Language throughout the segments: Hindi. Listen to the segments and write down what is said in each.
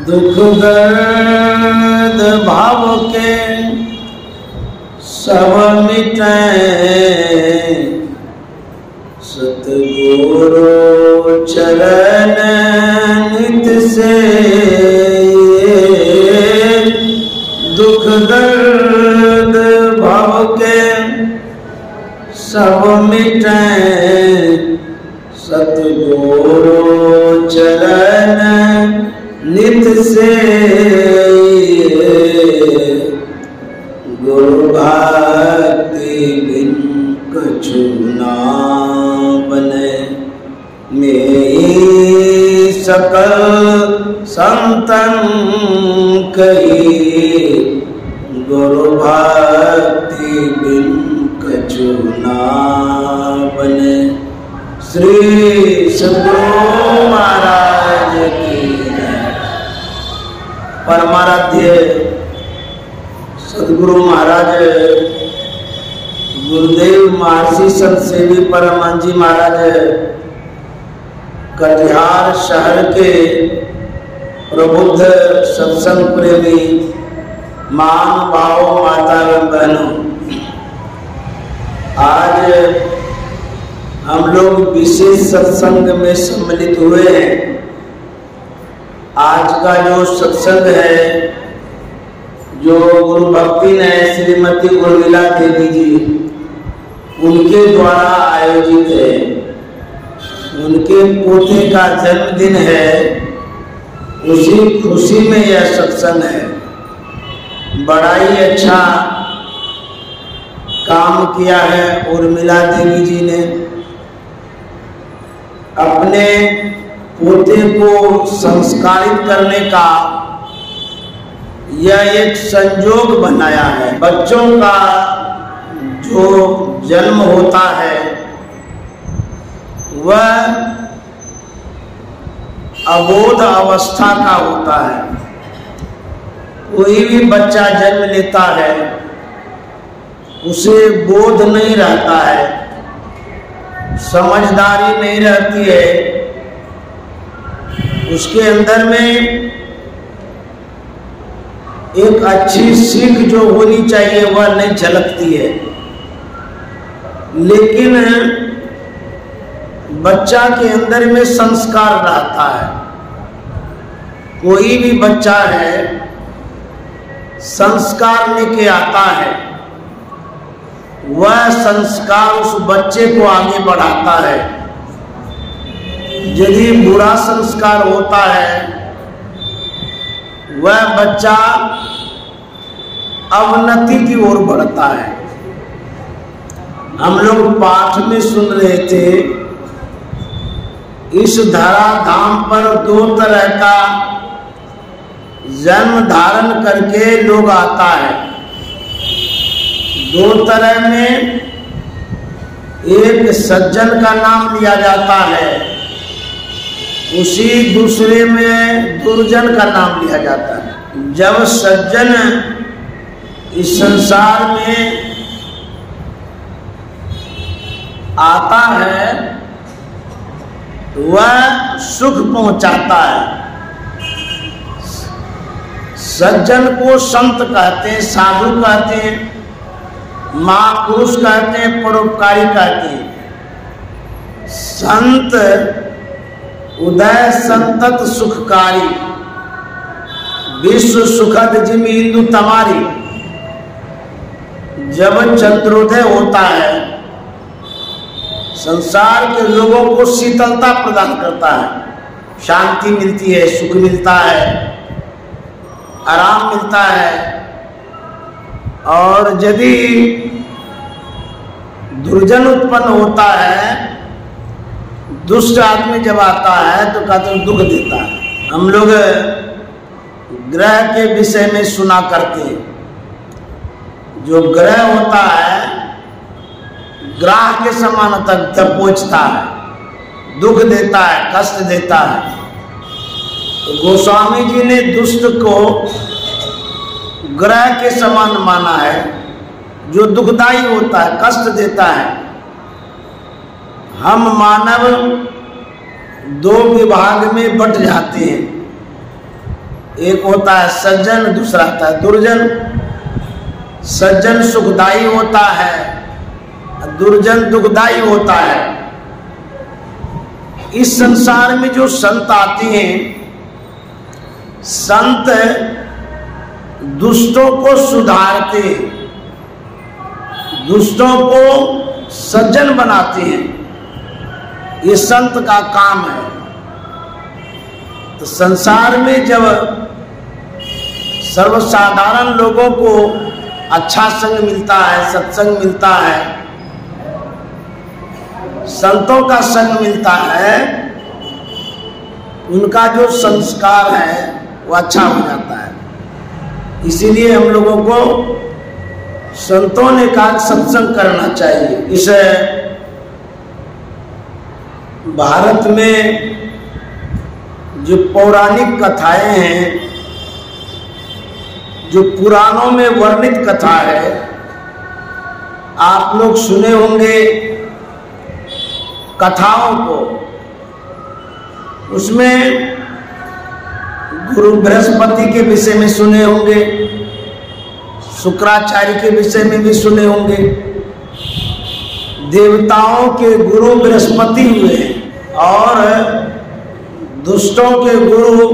दुख दर्द भाव के सब मिटे, सतगुरु चरण नित से। दुख दर्द भाव के सब मिटे, सतगुरु चरण नित से। गुरु भक्ति बिन कछु ना बने, मेरी सकल संतन कही। गुरु भक्ति बिन कछु ना बने। श्री सद्गुरु महाराज की परमाराध्य सद्गुरु महाराज गुरुदेव महर्षि संत सेवी परमहंस जी महाराज कटिहार शहर के प्रबुद्ध सत्संग प्रेमी महानुभाव माता एवं बहनों, आज हम लोग विशेष सत्संग में सम्मिलित हुए हैं। आज का जो सत्संग है, जो गुरु भक्ति ने श्रीमती उर्मिला देवी जी उनके द्वारा आयोजित है। उनके पोते का जन्मदिन है, उसी खुशी में यह सत्संग है। बड़ा ही अच्छा काम किया है उर्मिला देवी जी ने। अपने पोते को संस्कारित करने का यह एक संयोग बनाया है। बच्चों का जो जन्म होता है वह अबोध अवस्था का होता है। कोई भी बच्चा जन्म लेता है उसे बोध नहीं रहता है, समझदारी नहीं रहती है, उसके अंदर में एक अच्छी सीख जो होनी चाहिए वह नहीं झलकती है। लेकिन बच्चा के अंदर में संस्कार रहता है। कोई भी बच्चा है संस्कार लेके आता है, वह संस्कार उस बच्चे को आगे बढ़ाता है। यदि बुरा संस्कार होता है वह बच्चा अवनति की ओर बढ़ता है। हम लोग पाठ में सुन रहे थे, इस धरा धाम पर दो तरह का जन्म धारण करके लोग आता है। दो तरह में, एक सज्जन का नाम लिया जाता है, उसी दूसरे में दुर्जन का नाम लिया जाता है। जब सज्जन इस संसार में आता है वह सुख पहुंचाता है। सज्जन को संत कहते हैं, साधु कहते हैं, महापुरुष कहते हैं, परोपकारी कहते हैं। संत उदय संतत सुखकारी, विश्व सुखद जिम इंदु तमारी। जब चंद्रोदय होता है संसार के लोगों को शीतलता प्रदान करता है, शांति मिलती है, सुख मिलता है, आराम मिलता है। और यदि दुर्जन उत्पन्न होता है, दुष्ट आदमी जब आता है तो कहते हैं दुख देता है। हम लोग ग्रह के विषय में सुना करते हैं। जो ग्रह होता है ग्राह के समान तक दबोचता है, दुख देता है, कष्ट देता है। तो गोस्वामी जी ने दुष्ट को ग्रह के समान माना है, जो दुखदाई होता है, कष्ट देता है। हम मानव दो विभाग में बट जाते हैं। एक होता है सज्जन, दूसरा होता है दुर्जन। सज्जन सुखदायी होता है, दुर्जन दुखदायी होता है। इस संसार में जो संत आते हैं, संत दुष्टों को सुधारते, दुष्टों को सज्जन बनाते हैं, ये संत का काम है। तो संसार में जब सर्वसाधारण लोगों को अच्छा संग मिलता है, सत्संग मिलता है, संतों का संग मिलता है, उनका जो संस्कार है वो अच्छा हो जाता है। इसीलिए हम लोगों को संतों ने कहा सत्संग करना चाहिए। इस भारत में जो पौराणिक कथाएं हैं, जो पुराणों में वर्णित कथा है, आप लोग सुने होंगे कथाओं को। उसमें गुरु बृहस्पति के विषय में सुने होंगे, शुक्राचार्य के विषय में भी सुने होंगे। देवताओं के गुरु बृहस्पति हुए और दुष्टों के गुरु,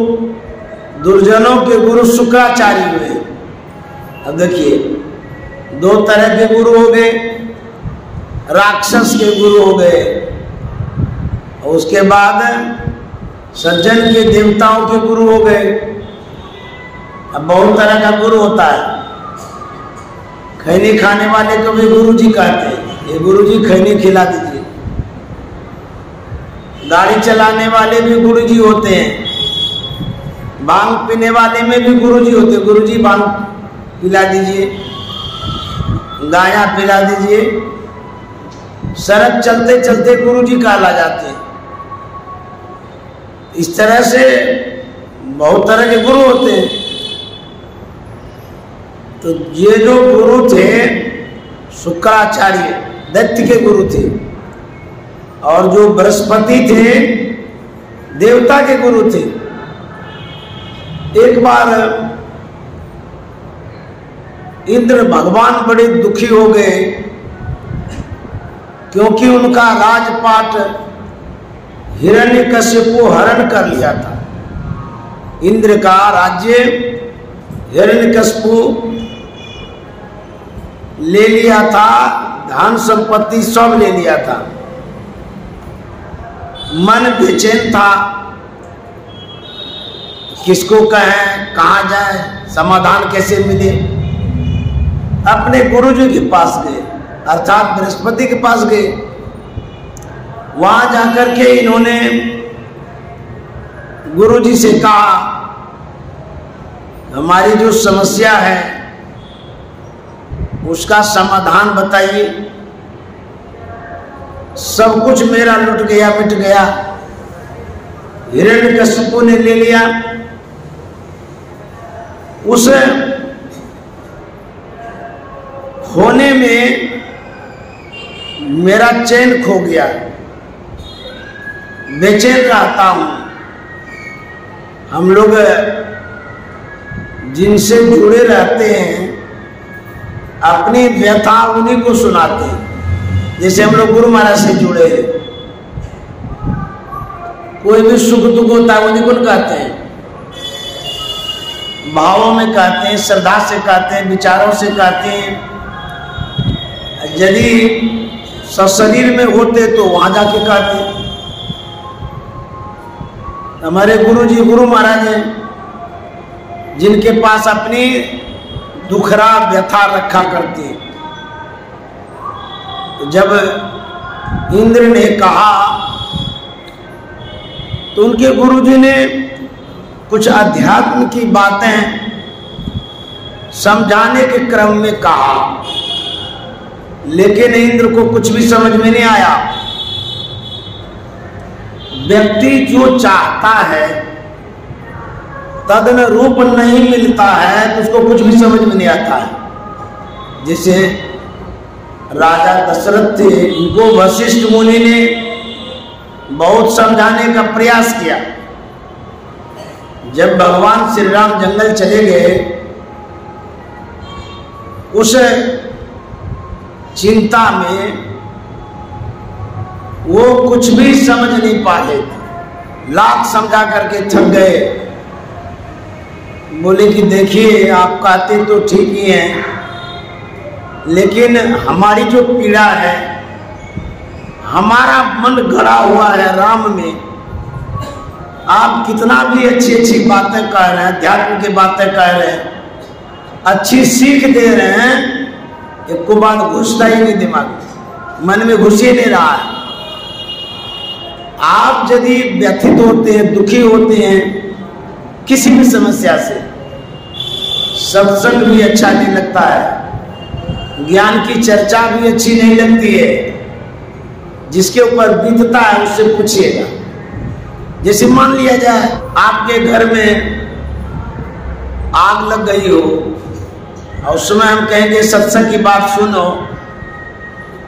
दुर्जनों के गुरु शुक्राचार्य हुए। अब देखिए, दो तरह के गुरु हो गए, राक्षस के गुरु हो गए, और उसके बाद सज्जन के देवताओं के गुरु हो गए। अब बहुत तरह का गुरु होता है। खैनी खाने वाले को भी गुरु जी कहते हैं, ये गुरु जी खैनी खिला दीजिए। गाड़ी चलाने वाले भी गुरु जी होते हैं। भांग पीने वाले में भी गुरु जी होते हैं, गुरु जी भांग पिला दीजिए, गाया पिला दीजिए। सड़क चलते चलते गुरु जी कहला जाते हैं। इस तरह से बहुत तरह के गुरु होते हैं। तो ये जो गुरु थे, शुक्राचार्य दैत्य के गुरु थे, और जो बृहस्पति थे देवता के गुरु थे। एक बार इंद्र भगवान बड़े दुखी हो गए, क्योंकि उनका राजपाट हिरण्यकश्यप हरण कर लिया था। इंद्र का राज्य हिरण्यकश्यप ले लिया था, धन संपत्ति सब ले लिया था। मन बेचैन था, किसको कहें, कहाँ जाए, समाधान कैसे मिले। अपने गुरुजी के पास गए, अर्थात बृहस्पति के पास गए। वहां जाकर के इन्होंने गुरुजी से कहा, हमारी जो समस्या है उसका समाधान बताइए। सब कुछ मेरा लुट गया, मिट गया, हिरण्यकश्यप ने ले लिया। उस खोने में मेरा चैन खो गया, बेचैन रहता हूं। हम लोग जिनसे जुड़े रहते हैं अपनी व्यथा उन्हीं को सुनाते हैं। जैसे हम लोग गुरु महाराज से जुड़े हैं, कोई भी सुख दुख होता है उन्हीं को कहते हैं, भावों में कहते हैं, श्रद्धा से कहते हैं, विचारों से कहते हैं। यदि सशरीर में होते तो वहां जाके कहते। हमारे गुरु जी गुरु महाराज हैं, जिनके पास अपनी दुखरा व्यथा रखा करते हैं। तो जब इंद्र ने कहा तो उनके गुरुजी ने कुछ अध्यात्म की बातें समझाने के क्रम में कहा, लेकिन इंद्र को कुछ भी समझ में नहीं आया। व्यक्ति जो चाहता है तदन रूप नहीं मिलता है तो उसको कुछ भी समझ में नहीं आता है। जैसे राजा दशरथ थे, उनको वशिष्ठ मुनि ने बहुत समझाने का प्रयास किया। जब भगवान श्री राम जंगल चले गए, उस चिंता में वो कुछ भी समझ नहीं पाए, लाख समझा करके थक गए। बोले कि देखिए आप कहते तो ठीक ही हैं, लेकिन हमारी जो पीड़ा है, हमारा मन गड़ा हुआ है राम में। आप कितना भी अच्छी अच्छी बातें कह रहे हैं, अध्यात्म की बातें कह रहे हैं, अच्छी सीख दे रहे हैं, एक को बात घुसता ही नहीं दिमाग में, मन में घुस ही नहीं रहा है। आप यदि व्यथित होते हैं, दुखी होते हैं किसी भी समस्या से, सत्संग भी अच्छा नहीं लगता है, ज्ञान की चर्चा भी अच्छी नहीं लगती है। जिसके ऊपर बीतता है उससे पूछिएगा। जैसे मान लिया जाए आपके घर में आग लग गई हो और उस समय हम कहेंगे सत्संग की बात सुनो,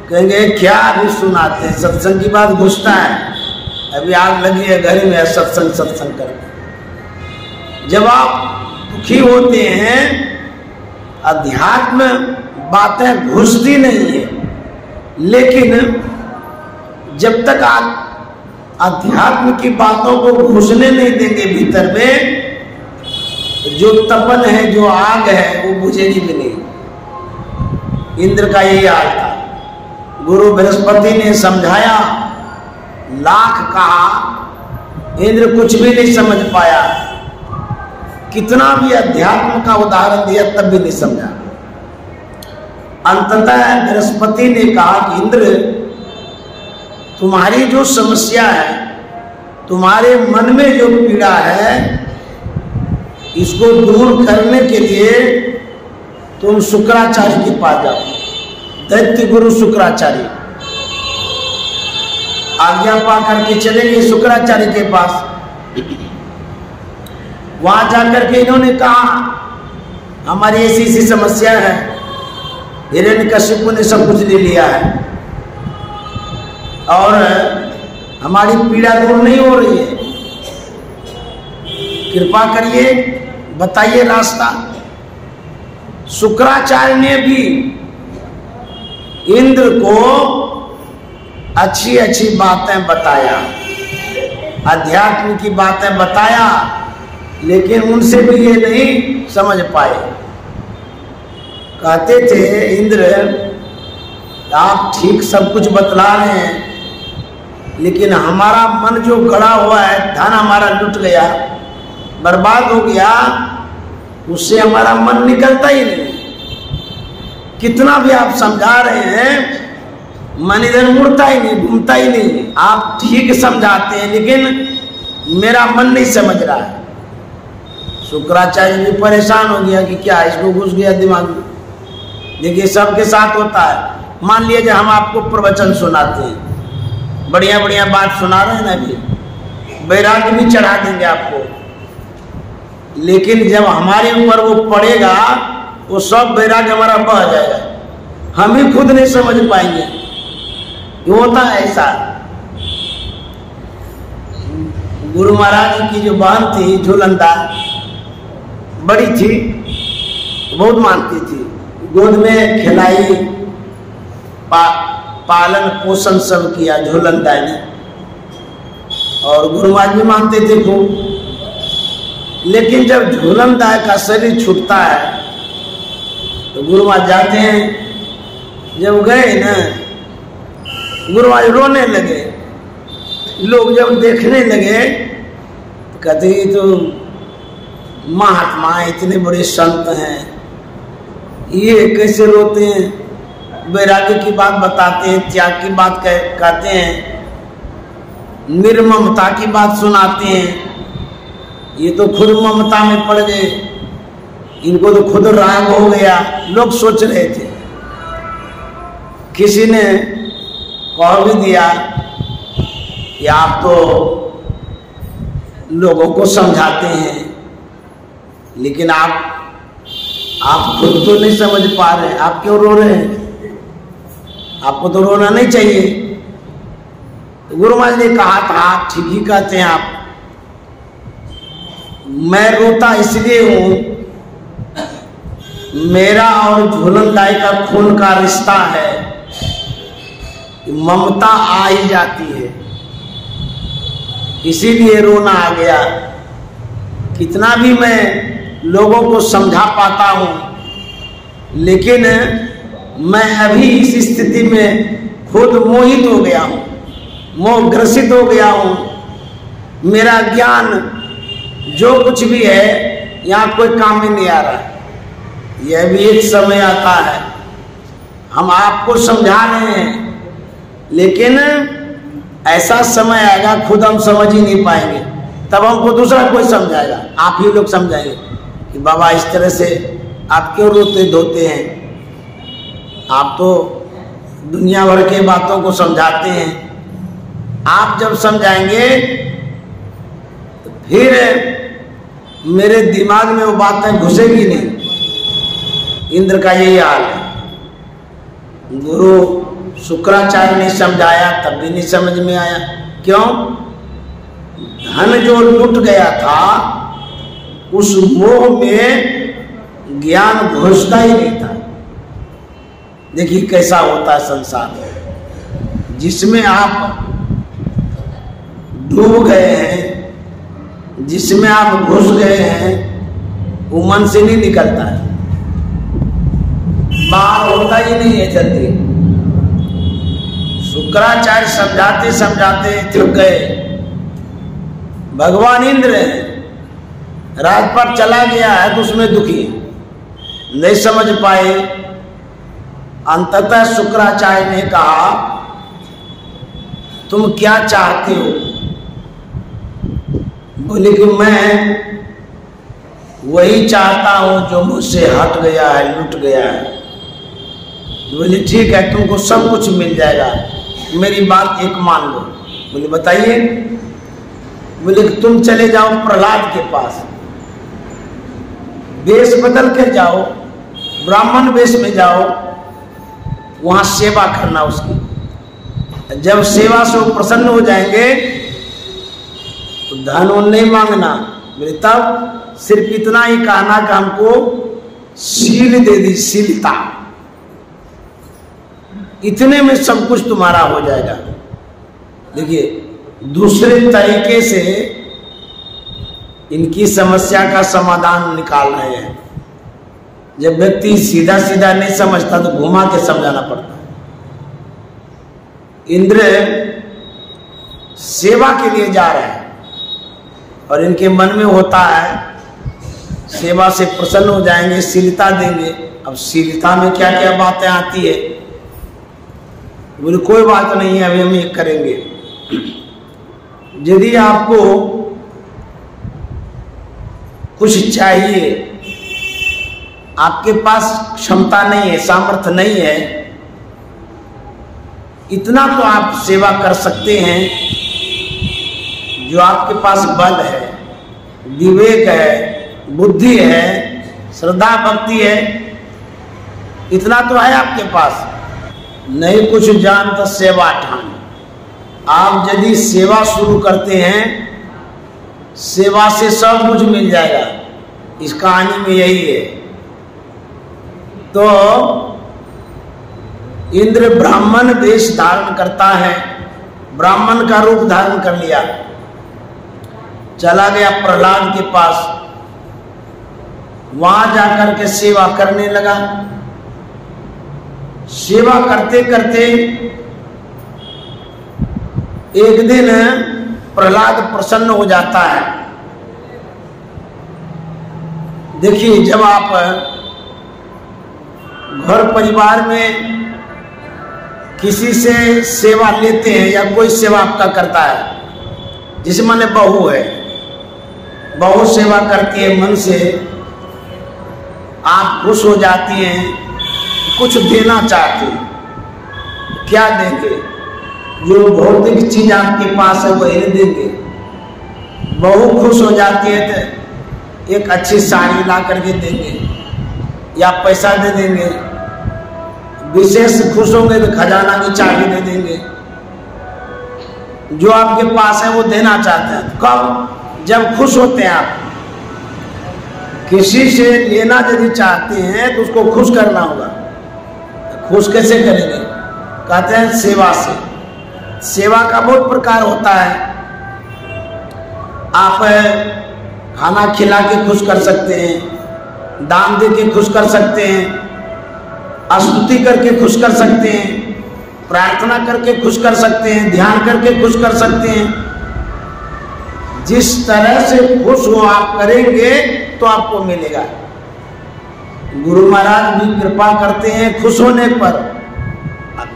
कहेंगे क्या अभी सुनाते हैं, सत्संग की बात घुसता है, अभी आग लगी है घर में, सत्संग सत्संग करते। जब आप दुखी होते हैं, अध्यात्म बातें घुसती नहीं है, लेकिन जब तक आप अध्यात्म की बातों को घुसने नहीं देंगे भीतर में, जो तपन है, जो आग है, वो बुझेगी भी नहीं। इंद्र का यही हाल था। गुरु बृहस्पति ने समझाया, लाख कहा, इंद्र कुछ भी नहीं समझ पाया। कितना भी अध्यात्म का उदाहरण दिया तब भी नहीं समझा। अंततः बृहस्पति ने कहा कि इंद्र, तुम्हारी जो समस्या है, तुम्हारे मन में जो पीड़ा है, इसको दूर करने के लिए तुम शुक्राचार्य के पास जाओ। दैत्य गुरु शुक्राचार्य आज्ञा पा करके चलेंगे शुक्राचार्य के पास। वहां जाकर के इन्होंने कहा, हमारी ऐसी ऐसी समस्या है, हिरण्यकशिपु ने सब कुछ ले लिया है और हमारी पीड़ा दूर नहीं हो रही है, कृपा करिए, बताइए रास्ता। शुक्राचार्य ने भी इंद्र को अच्छी अच्छी बातें बताया, अध्यात्म की बातें बताया, लेकिन उनसे भी ये नहीं समझ पाए। कहते थे, इंद्र आप ठीक सब कुछ बतला रहे हैं, लेकिन हमारा मन जो गड़ा हुआ है, धन हमारा लुट गया, बर्बाद हो गया, उससे हमारा मन निकलता ही नहीं। कितना भी आप समझा रहे हैं, मन इधर मुड़ता ही नहीं, घूमता ही नहीं। आप ठीक समझाते हैं, लेकिन मेरा मन नहीं समझ रहा है। शुक्राचार्य भी परेशान हो गया कि क्या इसको घुस गया दिमाग में। देखिए सबके साथ होता है। मान लीजिए हम आपको प्रवचन सुनाते हैं, बढ़िया बढ़िया बात सुना रहे हैं ना, भी वैराग्य भी चढ़ा देंगे आपको, लेकिन जब हमारे ऊपर वो पड़ेगा, वो सब वैराग्य हमारा बह जाएगा, हम ही खुद नहीं समझ पाएंगे। ये होता है ऐसा। गुरु महाराज की जो बहन थी झूलंदा, बड़ी थी, बहुत मानती थी, गोद में खिलाई, पालन पोषण सब किया झूलंदा ने, और गुरु महाराज भी मानते थे खूब। लेकिन जब झूलंदा का शरीर छूटता है तो गुरु महाराज जाते हैं। जब गए ना, गुरु महाराज रोने लगे। लोग जब देखने लगे तो कहते हैं तो महात्मा इतने बड़े संत हैं, ये कैसे रोते हैं, वैराग्य की बात बताते हैं, त्याग की बात कहते हैं, निर्ममता की बात सुनाते हैं। ये तो खुद ममता में पड़ गए, इनको तो खुद राग हो गया। लोग सोच रहे थे। किसी ने कह भी दिया कि आप तो लोगों को समझाते हैं, लेकिन आप खुद तो नहीं समझ पा रहे, आप क्यों रो रहे हैं? आपको तो रोना नहीं चाहिए। तो गुरु महाराज ने कहा था, ठीक ही कहते हैं आप, मैं रोता इसलिए हूं, मेरा और झूलन दाई का खून का रिश्ता है, ममता आ ही जाती है, इसीलिए रोना आ गया। कितना भी मैं लोगों को समझा पाता हूं, लेकिन मैं अभी इस स्थिति में खुद मोहित हो गया हूं, मोहग्रसित हो गया हूं। मेरा ज्ञान जो कुछ भी है यहाँ कोई काम में नहीं आ रहा। यह भी एक समय आता है, हम आपको समझा रहे हैं, लेकिन ऐसा समय आएगा खुद हम समझ ही नहीं पाएंगे, तब हमको दूसरा कोई समझाएगा। आप ही लोग समझाएंगे कि बाबा इस तरह से आप क्यों रोते धोते हैं, आप तो दुनिया भर के बातों को समझाते हैं। आप जब समझाएंगे तो फिर मेरे दिमाग में वो बातें घुसेगी नहीं। इंद्र का यही हाल है। गुरु शुक्राचार्य ने समझाया तब भी नहीं समझ में आया। क्यों? धन जो लुट गया था उस मोह में ज्ञान घुसता ही नहीं था। देखिए कैसा होता है संसार, जिसमें आप डूब गए हैं, जिसमें आप घुस गए हैं, वो मन से नहीं निकलता है, बाहर होता ही नहीं है जल्दी। शुक्राचार्य समझाते समझाते थक गए। भगवान इंद्र राज पर चला गया है तो उसमें दुखी नहीं समझ पाए। अंततः शुक्राचार्य ने कहा, तुम क्या चाहते हो? बोले कि मैं वही चाहता हूं जो मुझसे हट गया है, लुट गया है। बोले ठीक है, तुमको सब कुछ मिल जाएगा, मेरी बात एक मान लो। बोले बताइए। बोले कि तुम चले जाओ प्रहलाद के पास, वेश बदल के जाओ, ब्राह्मण वेश में जाओ, वहां सेवा करना उसकी। जब सेवा से वो प्रसन्न हो जाएंगे तो धन उन नहीं मांगना। बोले तब सिर्फ इतना ही कहना कि हमको शील दे दी, शीलता, इतने में सब कुछ तुम्हारा हो जाएगा। देखिए दूसरे तरीके से इनकी समस्या का समाधान निकाल रहे हैं। जब व्यक्ति सीधा सीधा नहीं समझता तो घुमा के समझाना पड़ता है। इंद्र सेवा के लिए जा रहे हैं और इनके मन में होता है सेवा से प्रसन्न हो जाएंगे, शीलता देंगे। अब शीलता में क्या क्या बातें आती है। बोले कोई बात नहीं है, अभी हम ये करेंगे। यदि आपको कुछ चाहिए, आपके पास क्षमता नहीं है, सामर्थ्य नहीं है, इतना तो आप सेवा कर सकते हैं, जो आपके पास बल है, विवेक है, बुद्धि है, श्रद्धा भक्ति है, इतना तो है आपके पास। नहीं कुछ जान तो सेवा ठान। आप यदि सेवा शुरू करते हैं, सेवा से सब कुछ मिल जाएगा। इस कहानी में यही है। तो इंद्र ब्राह्मण वेश धारण करता है, ब्राह्मण का रूप धारण कर लिया, चला गया प्रहलाद के पास। वहां जाकर के सेवा करने लगा। सेवा करते करते एक दिन प्रहलाद प्रसन्न हो जाता है। देखिए जब आप घर परिवार में किसी से सेवा लेते हैं या कोई सेवा आपका करता है, जिसे माने बहू है, बहू सेवा करती है, मन से आप खुश हो जाती हैं, कुछ देना चाहते हैं, क्या देंगे? जो भौतिक चीज आपके पास है वही देंगे। बहू खुश हो जाती है तो एक अच्छी साड़ी ला करके देंगे या पैसा दे देंगे। विशेष खुश होंगे तो खजाना की चाबी दे देंगे। जो आपके पास है वो देना चाहते हैं। कब? जब खुश होते हैं आप, किसी से लेना यदि चाहते हैं तो उसको खुश करना होगा। खुश कैसे करेंगे? कहते हैं सेवा से। सेवा का बहुत प्रकार होता है। आप खाना खिला के खुश कर सकते हैं, दान दे के खुश कर सकते हैं, स्तुति करके खुश कर सकते हैं, प्रार्थना करके खुश कर सकते हैं, ध्यान करके खुश कर सकते हैं। जिस तरह से खुश हो आप करेंगे तो आपको मिलेगा। गुरु महाराज भी कृपा करते हैं खुश होने पर।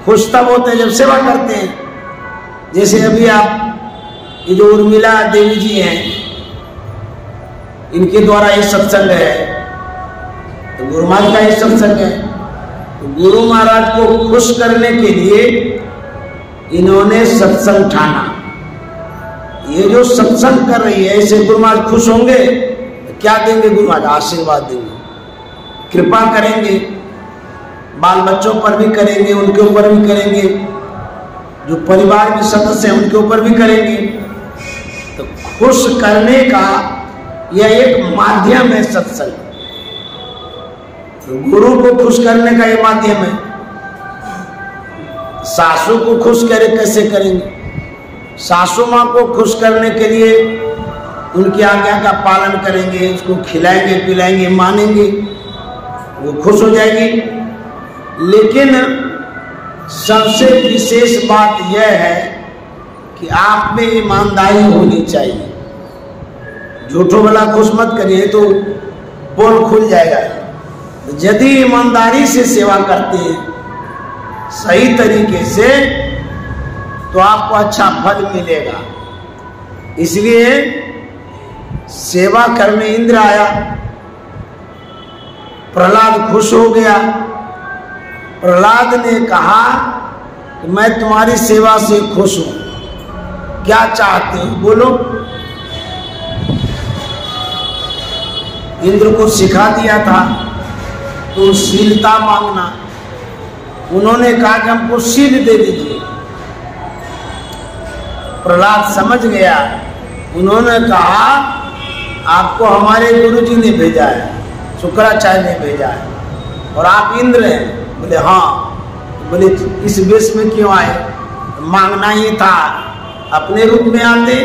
खुश तब होते हैं जब सेवा करते हैं। जैसे अभी आप ये जो उर्मिला देवी जी हैं, इनके द्वारा ये सत्संग है, तो गुरु महाराज का ये सत्संग है। तो गुरु महाराज को खुश करने के लिए इन्होंने सत्संग ठाना। ये जो सत्संग कर रही है, ऐसे गुरु महाराज खुश होंगे तो क्या देंगे? गुरु महाराज आशीर्वाद देंगे, कृपा करेंगे, बाल बच्चों पर भी करेंगे, उनके ऊपर भी करेंगे, जो परिवार के सदस्य हैं उनके ऊपर भी करेंगे। तो खुश करने का यह एक माध्यम है सत्संग। तो गुरु को खुश करने का यह माध्यम है। सासू को खुश करे कैसे करेंगे? सासू माँ को खुश करने के लिए उनकी आज्ञा का पालन करेंगे, उसको खिलाएंगे, पिलाएंगे, मानेंगे, वो खुश हो जाएगी। लेकिन सबसे विशेष बात यह है कि आप में ईमानदारी होनी चाहिए। झूठों वाला खुश मत करिए तो पोल खुल जाएगा। यदि ईमानदारी से सेवा करते हैं सही तरीके से तो आपको अच्छा फल मिलेगा। इसलिए सेवा करने इंद्र आया, प्रहलाद खुश हो गया। प्रहलाद ने कहा कि मैं तुम्हारी सेवा से खुश हूं, क्या चाहते हो बोलो। इंद्र को सिखा दिया था तो शीलता मांगना। उन्होंने कहा कि हमको शील दे दीजिए। प्रहलाद समझ गया। उन्होंने कहा आपको हमारे गुरुजी ने भेजा है, शुक्राचार्य ने भेजा है और आप इंद्र हैं। बोले हाँ। बोले इस वेश में क्यों आए? मांगना ही था, अपने रूप में आते।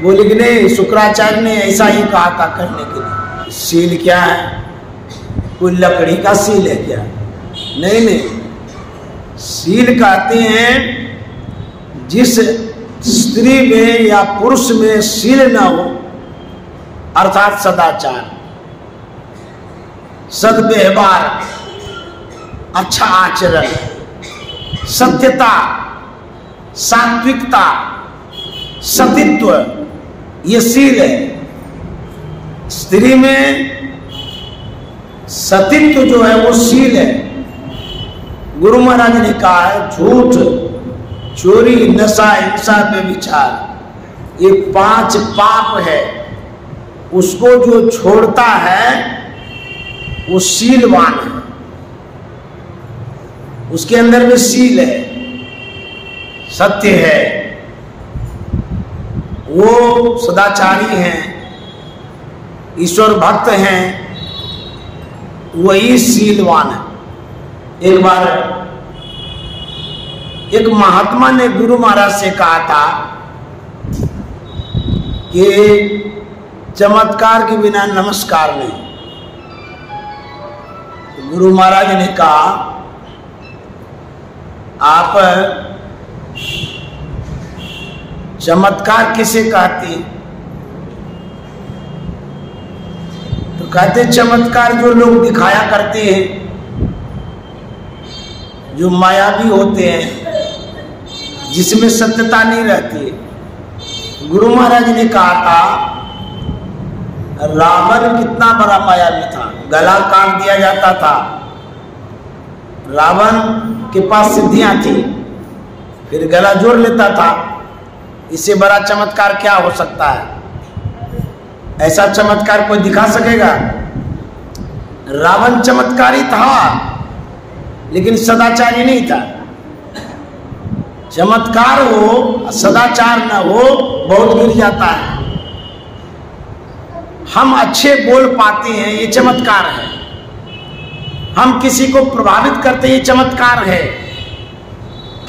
बोले कि नहीं, शुक्राचार्य ने ऐसा ही कहा था करने के लिए। सील क्या है? कोई लकड़ी का सील है क्या? नहीं नहीं, सील कहते हैं जिस स्त्री में या पुरुष में सील न हो, अर्थात सदाचार, सद्व्यवहार, अच्छा आचरण, सत्यता, सात्विकता, सतीत्व, ये सील है। स्त्री में सतीत्व जो है वो सील है। गुरु महाराज ने कहा है झूठ, चोरी, नशा, हिंसा, व्यभिचार, ये 5 पाप है। उसको जो छोड़ता है वो शीलवान है, उसके अंदर में सील है, सत्य है, वो सदाचारी हैं, ईश्वर भक्त हैं, वही शीलवान है। एक बार एक महात्मा ने गुरु महाराज से कहा था कि चमत्कार के बिना नमस्कार नहीं। तो गुरु महाराज ने कहा आप चमत्कार किसे कहते हैं? तो कहते चमत्कार जो लोग दिखाया करते हैं, जो मायावी होते हैं, जिसमें सत्यता नहीं रहती है। गुरु महाराज ने कहा था रावण कितना बड़ा मायावी था, गला काट दिया जाता था। रावण के पास सिद्धियां थी, फिर गला जोड़ लेता था। इससे बड़ा चमत्कार क्या हो सकता है? ऐसा चमत्कार कोई दिखा सकेगा? रावण चमत्कारी था लेकिन सदाचारी नहीं था। चमत्कार हो, सदाचार न हो, बहुत गिर जाता है। हम अच्छे बोल पाते हैं, ये चमत्कार है। हम किसी को प्रभावित करते हैं, ये चमत्कार है।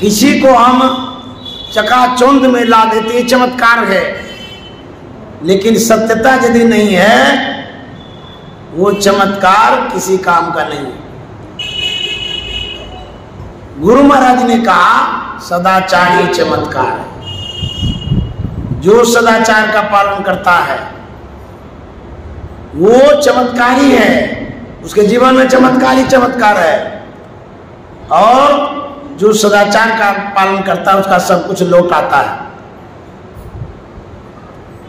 किसी को हम चकाचौंध में ला देते, ये चमत्कार है। लेकिन सत्यता यदि नहीं है, वो चमत्कार किसी काम का नहीं है। गुरु महाराज ने कहा सदाचार ही चमत्कार है। जो सदाचार का पालन करता है वो चमत्कारी है, उसके जीवन में चमत्कार ही चमत्कार है। और जो सदाचार का पालन करता है उसका सब कुछ लौट आता है।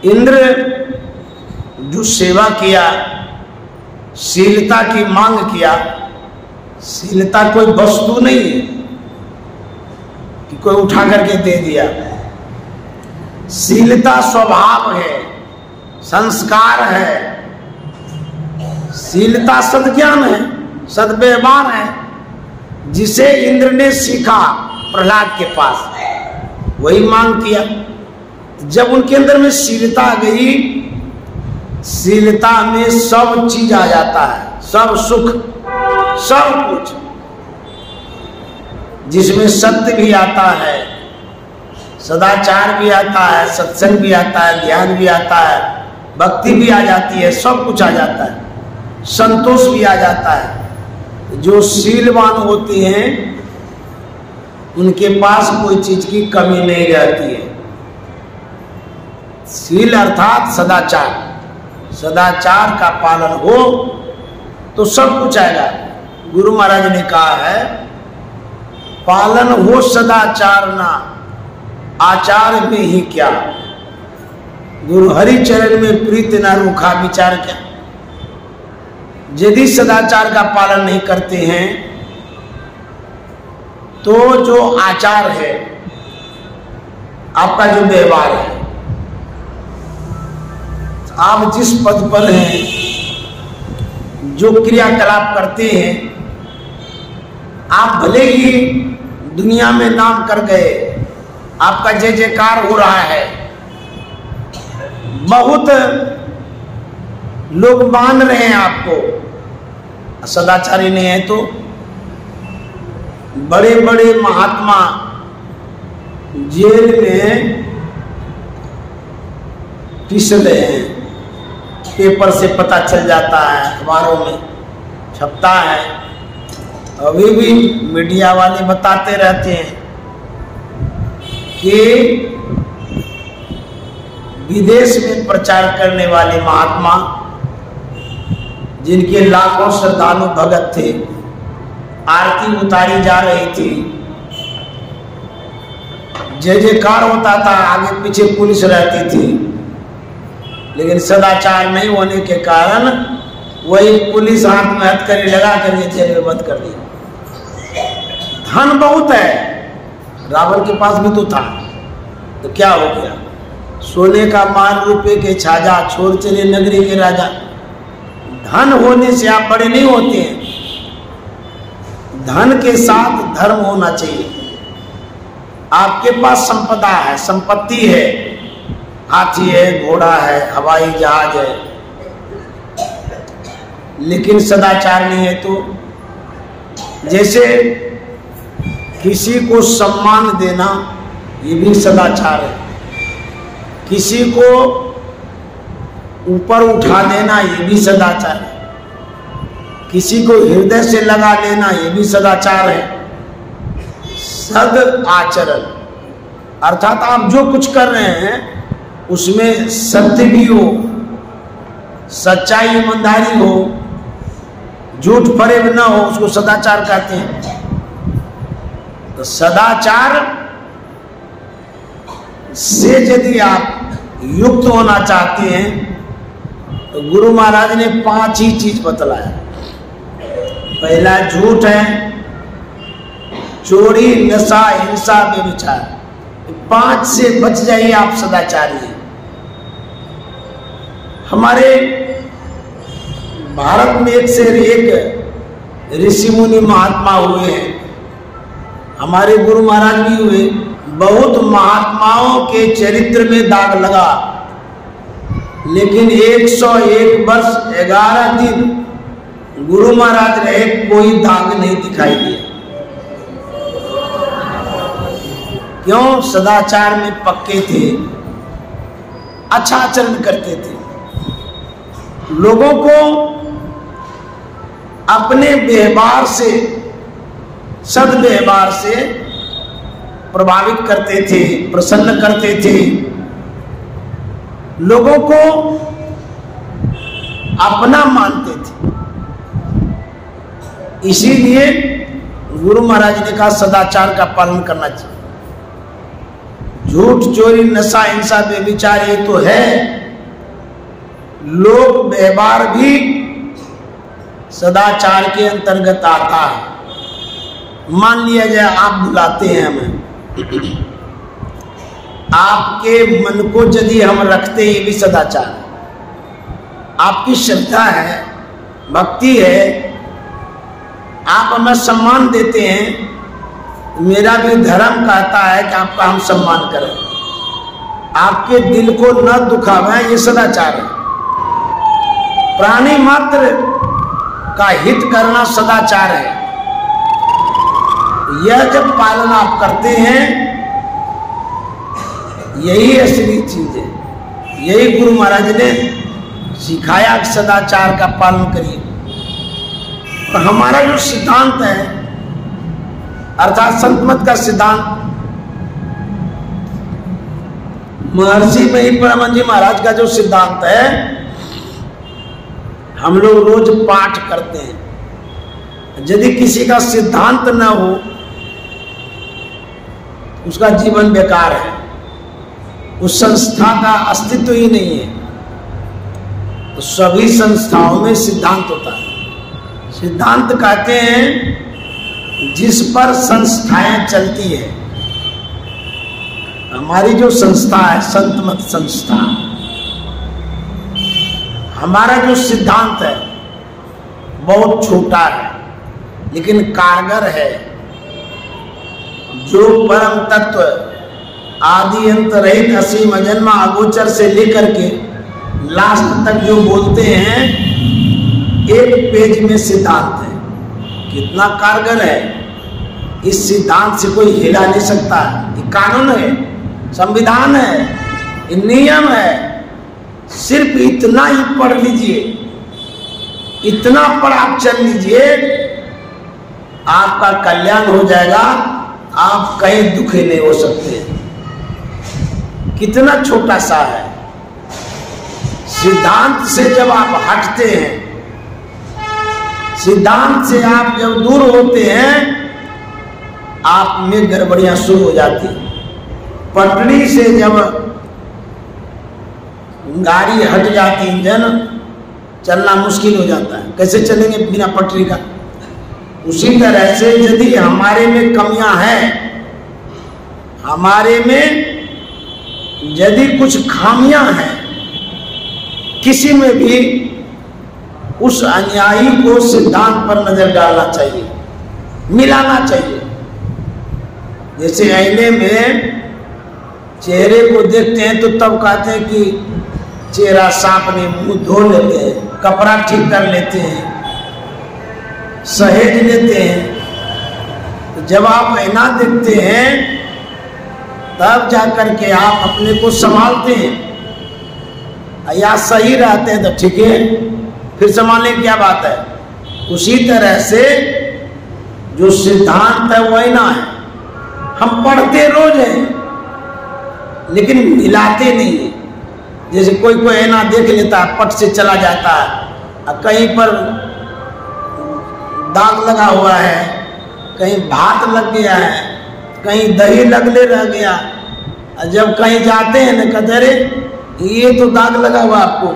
इंद्र जो सेवा किया, शीलता की मांग किया, शीलता कोई वस्तु नहीं है कि कोई उठा करके दे दिया। शीलता स्वभाव है, संस्कार है। शीलता सद्ज्ञान है, सद्व्यवहार है, जिसे इंद्र ने सीखा प्रहलाद के पास, वही मांग किया। जब उनके अंदर में शीलता आ गई, शीलता में सब चीज आ जाता है, सब सुख, सब कुछ, जिसमें सत्य भी आता है, सदाचार भी आता है, सत्संग भी आता है, ज्ञान भी आता है, भक्ति भी आ जाती है, सब कुछ आ जाता है, संतोष भी आ जाता है। जो शीलवान होते हैं उनके पास कोई चीज की कमी नहीं रहती है। शील अर्थात सदाचार, सदाचार का पालन हो तो सब कुछ आएगा। गुरु महाराज ने कहा है पालन हो सदाचार ना, आचार में ही क्या। गुरु हरि चरण में प्रीत ना रूखा विचार क्या। यदि सदाचार का पालन नहीं करते हैं तो जो आचार है, आपका जो व्यवहार है, आप जिस पद पर हैं, जो क्रियाकलाप करते हैं, आप भले ही दुनिया में नाम कर गए, आपका जय जयकार हो रहा है, बहुत लोग मान रहे हैं आपको, सदाचारी नहीं है तो बड़े बड़े महात्मा जेल में पिस रहे हैं, पेपर से पता चल जाता है, अखबारों में छपता है। अभी भी मीडिया वाले बताते रहते हैं कि विदेश में प्रचार करने वाले महात्मा, जिनके लाखों श्रद्धालु भगत थे, आरती उतारी जा रही थी, जय जयकार होता था, आगे पीछे पुलिस रहती थी, लेकिन सदाचार नहीं होने के कारण वही पुलिस हाथ में हथकड़ी लगा करके जेल में बंद कर दिया। धन बहुत है, रावण के पास भी तो था, तो क्या हो गया? सोने का मान, रुपए के छाजा, छोड़ चले नगरी के राजा। धन होने से आप बड़े नहीं होते हैं, धन के साथ धर्म होना चाहिए। आपके पास संपदा है, संपत्ति है, हाथी है, घोड़ा है, हवाई जहाज है, लेकिन सदाचार नहीं है तो, जैसे किसी को सम्मान देना ये भी सदाचार है, किसी को ऊपर उठा देना ये भी सदाचार है, किसी को हृदय से लगा लेना ये भी सदाचार है। सद आचरण अर्थात आप जो कुछ कर रहे हैं उसमें सत्य भी हो, सच्चाई ईमानदारी हो, झूठ फरेब न हो, उसको सदाचार कहते हैं। तो सदाचार से यदि आप युक्त होना चाहते हैं तो गुरु महाराज ने 5 ही चीज बतलाया। पहला झूठ है, चोरी, नशा, हिंसा, व्यभिचार, 5 से बच जाइए, आप सदाचारी हैं। हमारे भारत में एक से एक ऋषि मुनि महात्मा हुए हैं, हमारे गुरु महाराज भी हुए। बहुत महात्माओं के चरित्र में दाग लगा, लेकिन 101 वर्ष 11 दिन गुरु महाराज रहे, कोई दाग नहीं दिखाई दिया। क्यों? सदाचार में पक्के थे, अच्छा आचरण करते थे, लोगों को अपने व्यवहार से, सद्व्यवहार से प्रभावित करते थे, प्रसन्न करते थे, लोगों को अपना मानते थे। इसीलिए गुरु महाराज ने कहा सदाचार का पालन करना चाहिए। झूठ, चोरी, नशा, हिंसा, व्यभिचार ये तो है, लोक व्यवहार भी सदाचार के अंतर्गत आता है। मान लिया जाए आप बुलाते हैं हमें, आपके मन को यदि हम रखते हैं, ये भी सदाचार, आपकी श्रद्धा है, भक्ति है, आप हमें सम्मान देते हैं, मेरा भी धर्म कहता है कि आपका हम सम्मान करें, आपके दिल को न दुखावें, ये सदाचार है। प्राणी मात्र का हित करना सदाचार है। यह जब पालन आप करते हैं, यही असली चीज है। यही गुरु महाराज ने सिखाया कि सदाचार का पालन करिए। और हमारा जो सिद्धांत है, अर्थात संत मत का सिद्धांत, महर्षि महिपरामन जी महाराज का जो सिद्धांत है, हम लोग रोज पाठ करते हैं। यदि किसी का सिद्धांत न हो, उसका जीवन बेकार है, उस संस्था का अस्तित्व ही नहीं है। तो सभी संस्थाओं में सिद्धांत होता है। सिद्धांत कहते हैं जिस पर संस्थाएं चलती है। हमारी जो संस्था है संत मत संस्था, हमारा जो सिद्धांत है बहुत छोटा है लेकिन कारगर है। जो परम तत्व आदि अंत रहित असीम अजन्मा अगोचर से लेकर के लास्ट तक जो बोलते हैं, एक पेज में सिद्धांत है। कितना कारगर है, इस सिद्धांत से कोई हिला नहीं सकता। ये कानून है, संविधान है, ये नियम है। सिर्फ इतना ही पढ़ लीजिए, इतना पढ़ आप चल लीजिए, आपका कल्याण हो जाएगा। आप कहीं दुखी नहीं हो सकते। कितना छोटा सा है। सिद्धांत से जब आप हटते हैं, सिद्धांत से आप जब दूर होते हैं, आप में गड़बड़ियां शुरू हो जाती हैं। पटरी से जब गाड़ी हट जाती, इंजन चलना मुश्किल हो जाता है। कैसे चलेंगे बिना पटरी का? उसी तरह से यदि हमारे में कमियां हैं, हमारे में यदि कुछ खामियां हैं किसी में भी, उस अन्यायी को सिद्धांत पर नजर डालना चाहिए, मिलाना चाहिए। जैसे आईने में चेहरे को देखते हैं तो तब कहते हैं कि चेहरा साफ नहीं, मुंह धो लेते हैं, कपड़ा ठीक कर लेते हैं, सहेज लेते हैं। तो जब आप आईना देखते हैं तब जाकर के आप अपने को संभालते हैं। या सही रहते हैं तो ठीक है, फिर संभालने की क्या बात है। उसी तरह से जो सिद्धांत है वो आईना है। हम पढ़ते रोज हैं लेकिन मिलाते नहीं है। जैसे कोई आईना देख लेता है, पट से चला जाता है, कहीं पर दाग लगा हुआ है, कहीं भात लग गया है, कहीं दही लगले रह गया। जब कहीं जाते हैं ना, कहते अरे ये तो दाग लगा हुआ आपको,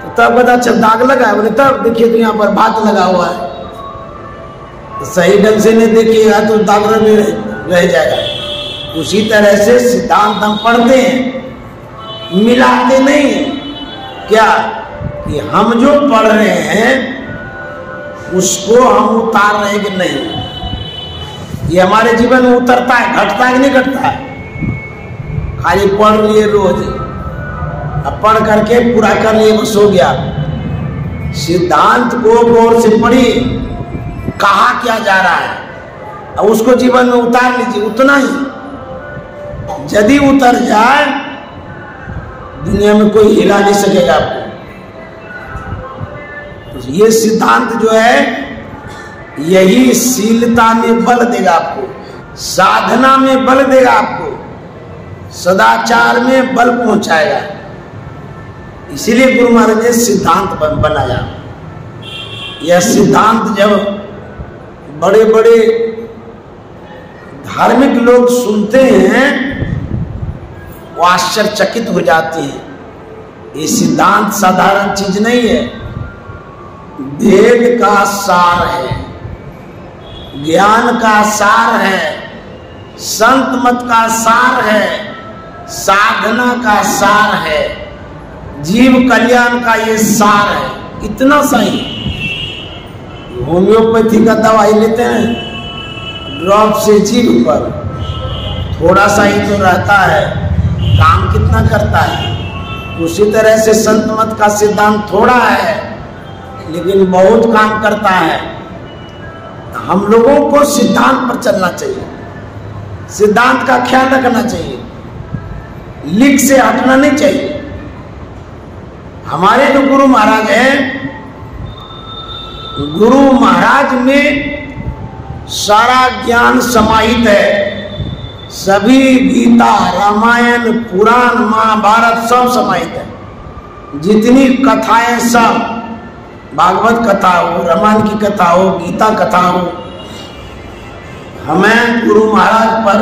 तो तब पता अच्छा दाग लगा है। बोले तब देखिए तो यहाँ पर भात लगा हुआ है। तो सही ढंग से नहीं देखिएगा तो दाग रह जाएगा। उसी तरह से सिद्धांत हम पढ़ते हैं, मिलाते नहीं है। क्या कि हम जो पढ़ रहे हैं उसको हम उतार रहे कि नहीं, ये हमारे जीवन में उतरता है, घटता है कि नहीं घटता है। खाली पढ़ लिए रोज, अब पढ़ करके पूरा कर लिए, बस हो गया। सिद्धांत को गौर से पढ़िए, कहा क्या जा रहा है, अब उसको जीवन में उतार लीजिए, उतना ही। यदि उतर जाए, दुनिया में कोई हिला नहीं सकेगा आपको। तो ये सिद्धांत जो है, यही शीलता में बल देगा आपको, साधना में बल देगा आपको, सदाचार में बल पहुंचाएगा। इसीलिए गुरु महाराज ने सिद्धांत बनाया। यह सिद्धांत जब बड़े बड़े धार्मिक लोग सुनते हैं, वो आश्चर्यचकित हो जाते हैं। ये सिद्धांत साधारण चीज नहीं है, वेद का सार है, ज्ञान का सार है, संत मत का सार है, साधना का सार है, जीव कल्याण का ये सार है। इतना सही। होम्योपैथी का दवाई लेते हैं, ड्रॉप से जीव पर थोड़ा सा ही तो रहता है, काम कितना करता है। उसी तरह से संत मत का सिद्धांत थोड़ा है, लेकिन बहुत काम करता है। हम लोगों को सिद्धांत पर चलना चाहिए, सिद्धांत का ख्याल रखना चाहिए, लिख से हटना नहीं चाहिए। हमारे जो गुरु महाराज हैं, गुरु महाराज में सारा ज्ञान समाहित है। सभी गीता, रामायण, पुराण, महाभारत सब समाहित है। जितनी कथाएं सब, भागवत कथा हो, रामायण की कथा हो, गीता कथा हो, हमें गुरु महाराज पर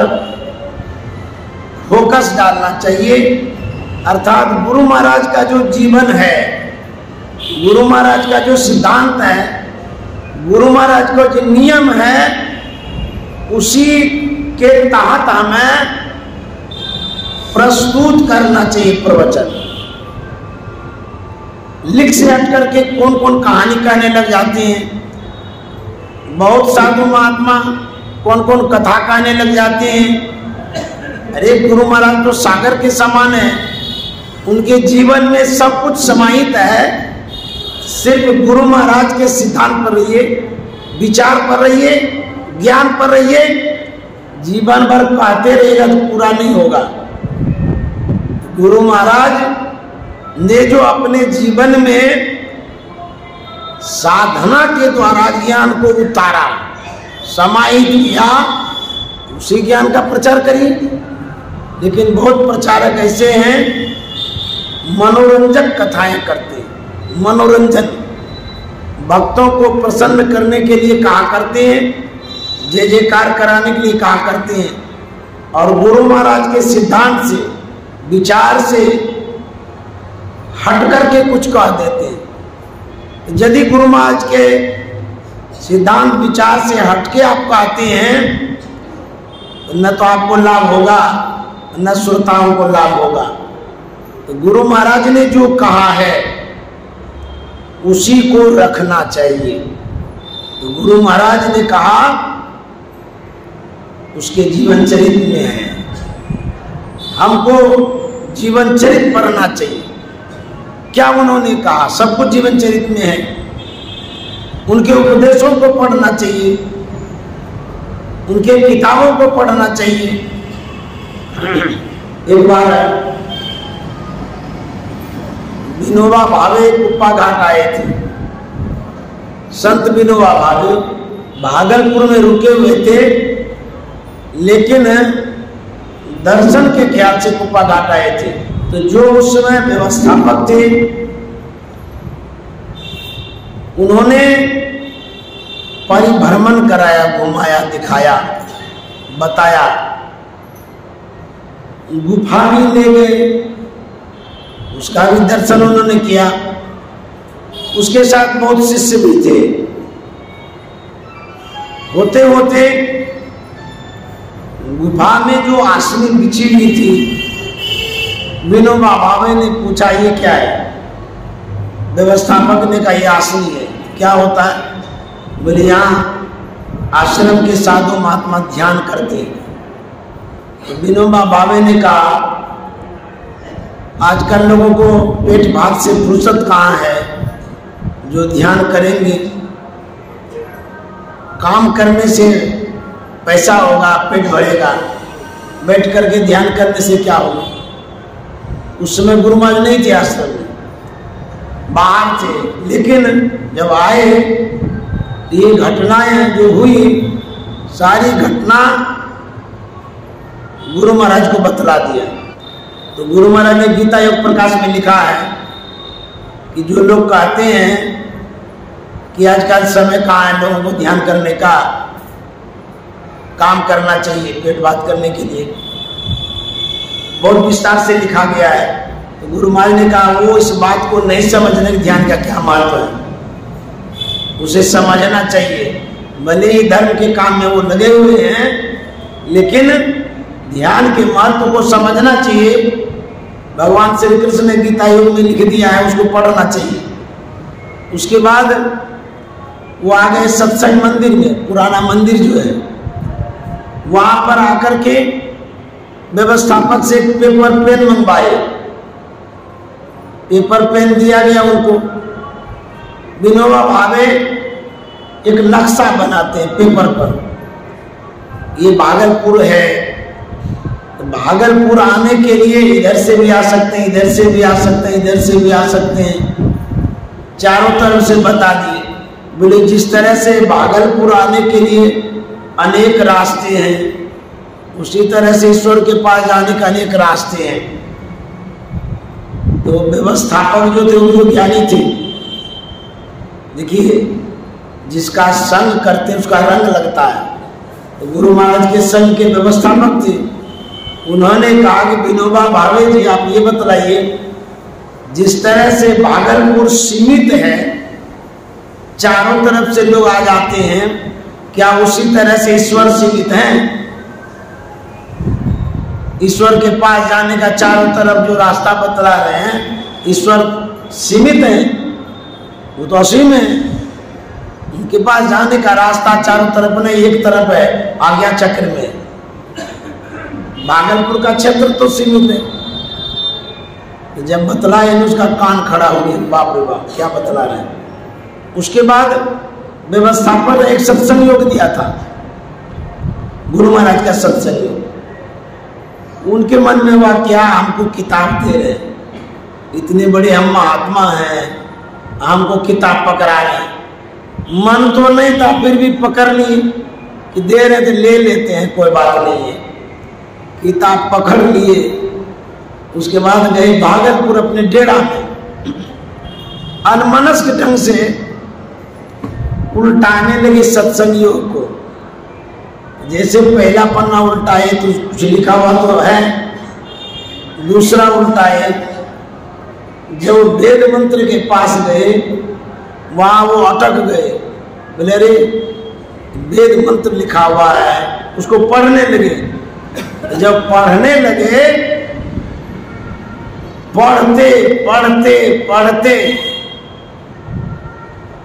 फोकस डालना चाहिए। अर्थात गुरु महाराज का जो जीवन है, गुरु महाराज का जो सिद्धांत है, गुरु महाराज का जो नियम है, उसी के तहत हमें प्रस्तुत करना चाहिए प्रवचन। लिख से हट करके कौन कौन कहानी कहने लग जाते हैं, बहुत साधु महात्मा कौन कौन कथा कहने लग जाते हैं। अरे गुरु महाराज तो सागर के समान है, उनके जीवन में सब कुछ समाहित है। सिर्फ गुरु महाराज के सिद्धांत पर रहिए, विचार पर रहिए, ज्ञान पर रहिए। जीवन भर कहते रहेगा तो पूरा नहीं होगा। गुरु महाराज ने जो अपने जीवन में साधना के द्वारा ज्ञान को उतारा, समाहित किया, उसी ज्ञान का प्रचार करिए। लेकिन बहुत प्रचारक ऐसे हैं, मनोरंजक कथाएं करते हैं, मनोरंजन, भक्तों को प्रसन्न करने के लिए कहा करते हैं, जय जयकार कराने के लिए कहा करते हैं, और गुरु महाराज के सिद्धांत से, विचार से हट करके कुछ कह देते हैं। यदि गुरु महाराज के सिद्धांत विचार से हटके आप कहते हैं, न तो आपको लाभ होगा, न श्रोताओं को लाभ होगा। तो गुरु महाराज ने जो कहा है उसी को रखना चाहिए। तो गुरु महाराज ने कहा, उसके जीवन चरित्र में है, हमको जीवन चरित्र पढ़ना चाहिए। क्या उन्होंने कहा, सब कुछ जीवन चरित्र में है। उनके उपदेशों को पढ़ना चाहिए, उनके किताबों को पढ़ना चाहिए। एक बार विनोबा भावे कुप्पा घाट आए थे। संत विनोबा भावे भागलपुर में रुके हुए थे, लेकिन दर्शन के ख्याल से कुप्पा घाट आए थे। तो जो उस समय व्यवस्थापक थे, उन्होंने परिभ्रमण कराया, घुमाया, दिखाया, बताया, गुफा भी ले गए, उसका भी दर्शन उन्होंने किया। उसके साथ बहुत शिष्य भी थे। होते होते गुफा में जो आसनी बिछी हुई थी, विनोबा भावे ने पूछा, ये क्या है? व्यवस्थापक ने कहा, ये आसनी है। क्या होता है? बोले, यहाँ आश्रम के साधु महात्मा ध्यान करते हैं। तो विनोबा भावे ने कहा, आजकल लोगों को पेट भात से फुर्सत कहाँ है जो ध्यान करेंगे। काम करने से पैसा होगा, पेट भरेगा, बैठ करके ध्यान करने से क्या होगा। उस समय गुरु महाराज नहीं थे आश्रम में, बाहर थे, लेकिन जब आए ये घटनाएं जो हुई सारी घटना गुरु महाराज को बतला दिया। तो गुरु महाराज ने गीता योग प्रकाश में लिखा है कि जो लोग कहते हैं कि आजकल समय कहाँ है लोगों को ध्यान करने का, काम करना चाहिए पेट भात करने के लिए, बहुत विस्तार से लिखा गया है। तो गुरु महाराज ने कहा वो इस बात को नहीं समझने, ध्यान का क्या महत्व है उसे समझना चाहिए। भले ही धर्म के काम में वो लगे हुए हैं, लेकिन ध्यान के महत्व को समझना चाहिए। भगवान श्री कृष्ण ने गीता योग में लिख दिया है, उसको पढ़ना चाहिए। उसके बाद वो आ गए सत्संग मंदिर में, पुराना मंदिर जो है वहां पर आकर के व्यवस्थापक से पेपर पेन मंगवाए, पेपर पेन दिया गया उनको। विनोबा भावे एक नक्शा बनाते हैं पेपर पर, ये भागलपुर है, तो भागलपुर आने के लिए इधर से भी आ सकते हैं, इधर से भी आ सकते हैं, इधर से भी आ सकते हैं, चारों तरफ से बता दिए। बोले जिस तरह से भागलपुर आने के लिए अनेक रास्ते हैं, उसी तरह से ईश्वर के पास जाने के अनेक रास्ते हैं। तो व्यवस्थापक जो थे वो ज्ञानी थे। देखिए जिसका संग करते उसका रंग लगता है। तो गुरु महाराज के संग के व्यवस्थापक थे, उन्होंने कहा कि विनोबा भावे जी आप ये बतलाइए, जिस तरह से भागलपुर सीमित है, चारों तरफ से लोग आ जाते हैं, क्या उसी तरह से ईश्वर सीमित हैं? ईश्वर के पास जाने का चारों तरफ जो रास्ता बतला रहे हैं, ईश्वर सीमित है, वो तो असीम है। उनके पास जाने का रास्ता चारों तरफ नहीं, एक तरफ है आज्ञा चक्र में। भागलपुर का क्षेत्र तो सीमित है। तो जब बतलाए उसका कान खड़ा हो गया, बाप रे बाप क्या बतला रहे हैं। उसके बाद व्यवस्थापक एक सत्संग योग दिया था, गुरु महाराज का सत्संग योग। उनके मन में हुआ क्या हमको किताब दे रहे, इतने बड़े हम महात्मा हैं, हमको किताब पकड़ा रहे हैं। मन तो नहीं था, फिर भी पकड़ लिए कि दे रहे थे, ले लेते हैं, कोई बात नहीं है। किताब पकड़ लिए। उसके बाद गए भागलपुर अपने डेरा में, अनमनस्क ढंग से उल्टाने लगे सत्संग योग को। जैसे पहला पन्ना उल्टाए तो कुछ लिखा हुआ तो है, दूसरा उल्टाए, जब वेद मंत्र के पास गए वहां वो अटक गए। बोले अरे वेद मंत्र लिखा हुआ है, उसको पढ़ने लगे। जब पढ़ने लगे, पढ़ते पढ़ते पढ़ते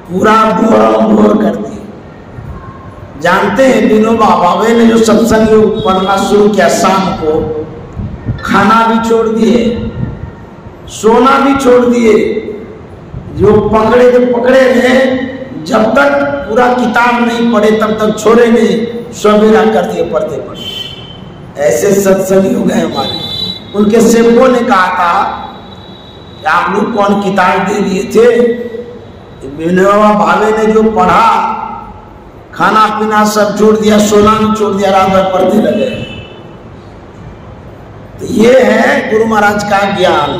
पूरा बोर कर दिए। जानते हैं विनोबा भावे ने जो सत्संग योग पढ़ना शुरू किया, शाम को खाना भी छोड़ दिए, सोना भी छोड़ दिए। जो पकड़े तो पकड़े रहे, जब तक पूरा किताब नहीं पढ़े तब तक छोड़े नहीं, सवेरा कर दिए पढ़ते पढ़ते। ऐसे सत्संग योग है हमारे। उनके सेवकों ने कहा था कि आप लोग कौन किताब दे दिए थे? विनोबा भावे ने जो पढ़ा, खाना पीना सब छोड़ दिया, सोना भी छोड़ दिया, रात भर पढ़ते लगे। तो ये है गुरु महाराज का ज्ञान।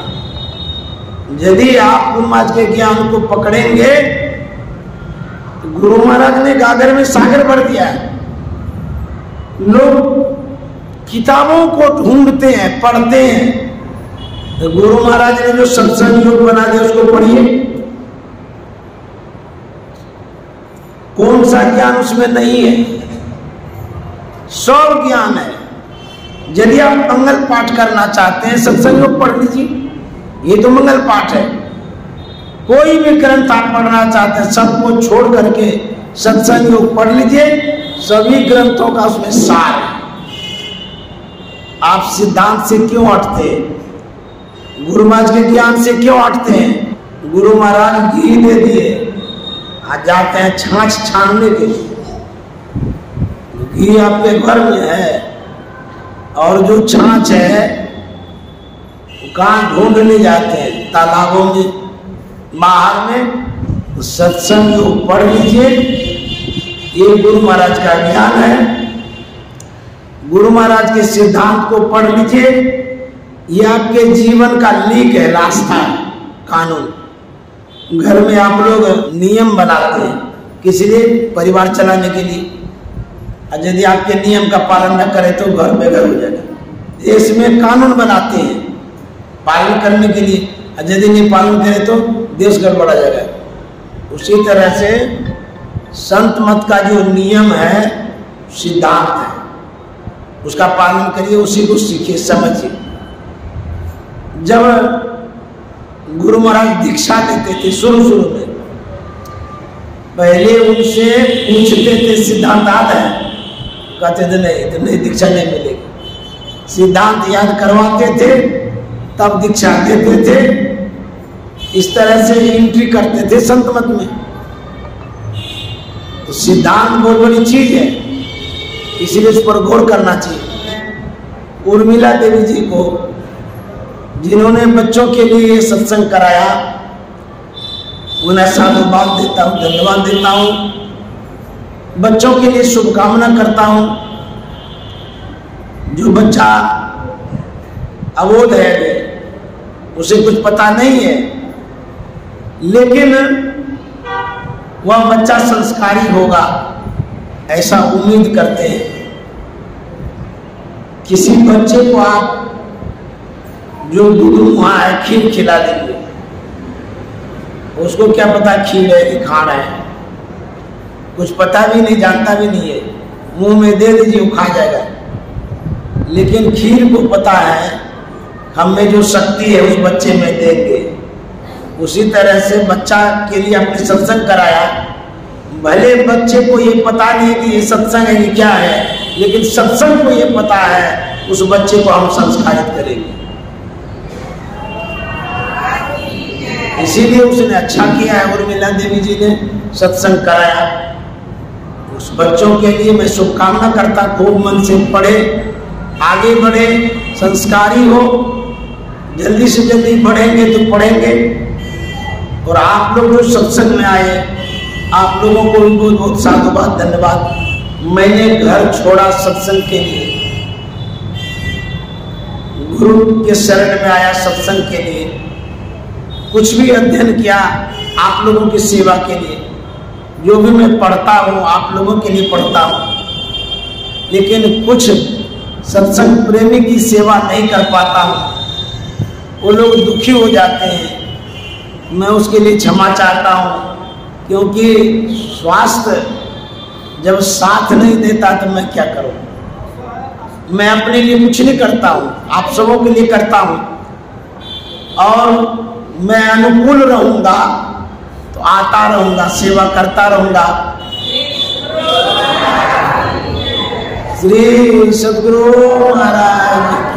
यदि आप गुरु महाराज के ज्ञान को पकड़ेंगे तो गुरु महाराज ने गागर में सागर भर दिया है। लोग किताबों को ढूंढते हैं, पढ़ते हैं, तो गुरु महाराज ने जो सत्संग योग बना दिया उसको पढ़िए। कौन सा ज्ञान उसमें नहीं है? सब ज्ञान है। यदि आप मंगल पाठ करना चाहते हैं, सत्संग योग पढ़ लीजिए, ये तो मंगल पाठ है। कोई भी ग्रंथ आप पढ़ना चाहते हैं, सबको छोड़ करके सत्संग योग पढ़ लीजिए, सभी ग्रंथों का उसमें सार है। आप सिद्धांत से क्यों हटते? गुरु महाराज के ज्ञान से क्यों हटते हैं? गुरु महाराज घी दे दिए, आज जाते हैं छाछ छानने के लिए। घी आपके घर में है और जो छाछ है वो कहाँ ढूंढने जाते हैं? तालाबों में, बाहर में। सत्संग पढ़ लीजिए, ये गुरु महाराज का ज्ञान है। गुरु महाराज के सिद्धांत को पढ़ लीजिए, ये आपके जीवन का लीक है, रास्ता है, कानून। घर में आप लोग नियम बनाते हैं किस लिए? परिवार चलाने के लिए। और यदि आपके नियम का पालन न करें तो घर बेघर हो जाएगा। देश में कानून बनाते हैं पालन करने के लिए, और यदि नहीं पालन करें तो देश गड़बड़ा जाएगा। उसी तरह से संत मत का जो नियम है, सिद्धांत है, उसका पालन करिए, उसी को सीखिए, समझिए। जब गुरु महाराज दीक्षा देते थे शुरू में, पहले उनसे पूछते थे सिद्धांत आता है, कहते थे नहीं दीक्षा नहीं मिलेगी। सिद्धांत याद करवाते थे तब दीक्षा देते थे। इस तरह से एंट्री करते थे संत मत में। तो सिद्धांत बहुत बड़ी चीज है, इसीलिए उस पर गौर करना चाहिए। उर्मिला देवी जी को, जिन्होंने बच्चों के लिए ये सत्संग कराया, उन्हें साधुवाद देता हूँ, धन्यवाद देता हूँ। बच्चों के लिए शुभकामना करता हूँ। जो बच्चा अबोध है, उसे कुछ पता नहीं है, लेकिन वह बच्चा संस्कारी होगा, ऐसा उम्मीद करते हैं। किसी बच्चे को आप जो दूध वहां है खीर खिला देंगे, उसको क्या पता खीर है कि खाना है, कुछ पता भी नहीं, जानता भी नहीं है। मुंह में दे दीजिए वो खा जाएगा। लेकिन खीर को पता है हम में जो शक्ति है उस बच्चे में देंगे। उसी तरह से बच्चा के लिए आपने सत्संग कराया, भले बच्चे को ये पता नहीं कि ये सत्संग है कि क्या है, लेकिन सत्संग को ये पता है, उस बच्चे को हम संस्कारित करेंगे। इसीलिए उसने अच्छा किया है, उर्मिला देवी जी ने सत्संग कराया। उस बच्चों के लिए मैं शुभकामना करता, खूब मन से पढ़े, आगे बढ़े, संस्कारी हो। जल्दी से जल्दी बढ़ेंगे तो पढ़ेंगे। और आप लोग जो सत्संग में आए, आप लोगों को भी बहुत बहुत साधुवाद, धन्यवाद। मैंने घर छोड़ा सत्संग के लिए, गुरु के शरण में आया सत्संग के लिए, कुछ भी अध्ययन किया आप लोगों की सेवा के लिए। जो भी मैं पढ़ता हूँ आप लोगों के लिए पढ़ता हूँ, लेकिन कुछ सत्संग प्रेमी की सेवा नहीं कर पाता हूँ, वो लोग दुखी हो जाते हैं। मैं उसके लिए क्षमा चाहता हूँ, क्योंकि स्वास्थ्य जब साथ नहीं देता तो मैं क्या करूँ। मैं अपने लिए कुछ नहीं करता हूँ, आप सबों के लिए करता हूँ। और मैं अनुकूल रहूँगा तो आता रहूँगा, सेवा करता रहूँगा। श्री सद्गुरु महाराज।